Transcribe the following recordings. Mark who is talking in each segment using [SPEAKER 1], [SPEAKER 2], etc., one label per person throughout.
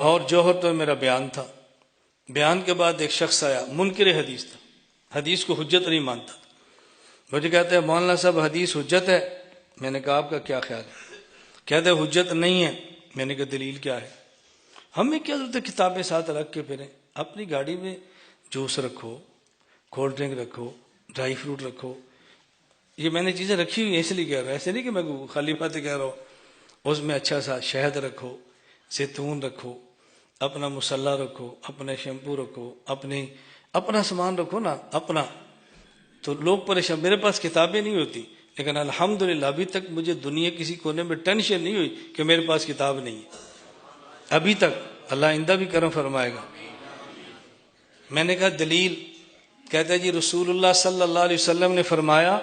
[SPEAKER 1] اور جوہر تو میرا بیان تھا. بیان کے بعد ایک شخص آیا، منکر حدیث تھا، حدیث کو حجت نہیں مانتا تھا. مجھے کہتے ہیں مولانا صاحب حدیث حجت ہے. میں نے کہا آپ کا کیا خیال ہے؟ کہتے ہیں حجت نہیں ہے. میں نے کہا دلیل کیا ہے؟ ہمیں کیا ضرورت ہے کتابیں ساتھ رکھ کے پھریں؟ اپنی گاڑی میں جوس رکھو، کولڈ ڈرنک رکھو، ڈرائی فروٹ رکھو. یہ میں نے چیزیں رکھی ہوئی ہیں اس لیے کہہ رہا ہوں، ایسے نہیں کہ میں خالی باتیں کہہ رہا ہوں. اس میں اچھا سا شہد رکھو، زیتون رکھو، اپنا مسلح رکھو، اپنا شیمپو رکھو، اپنا سامان رکھو نا اپنا. تو لوگ پریشان، میرے پاس کتابیں نہیں ہوتی لیکن الحمدللہ ابھی تک مجھے دنیا کسی کونے میں ٹینشن نہیں ہوئی کہ میرے پاس کتاب نہیں ہے ابھی تک. اللہ آئندہ بھی کرم فرمائے گا. میں نے کہا دلیل؟ کہتا ہے جی رسول اللہ صلی اللہ علیہ وسلم نے فرمایا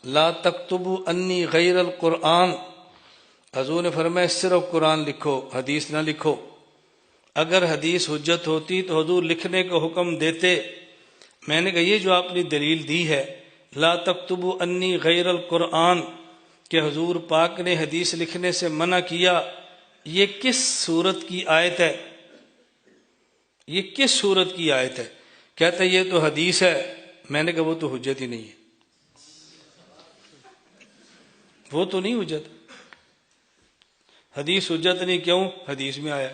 [SPEAKER 1] لا تکتبوا انی غیر القرآن. حضور نے فرمایا صرف قرآن لکھو، حدیث نہ لکھو. اگر حدیث حجت ہوتی تو حضور لکھنے کا حکم دیتے. میں نے کہا یہ جو آپ نے دلیل دی ہے لا تکتبوا انی غیر القرآن کہ حضور پاک نے حدیث لکھنے سے منع کیا، یہ کس صورت کی آیت ہے؟ یہ کس صورت کی آیت ہے؟ کہتا ہے یہ تو حدیث ہے. میں نے کہا وہ تو حجت ہی نہیں ہے، وہ تو نہیں حجت. حدیث حجت نہیں کیوں؟ حدیث میں آیا.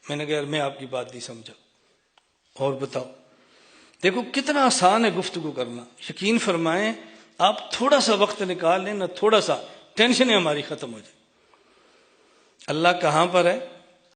[SPEAKER 1] میں نے کہا یار میں آپ کی بات نہیں سمجھا، اور بتاؤ. دیکھو کتنا آسان ہے گفتگو کرنا. یقین فرمائیں آپ تھوڑا سا وقت نکال لیں نا، تھوڑا سا ٹینشنیں ہماری ختم ہو جائے. اللہ کہاں پر ہے؟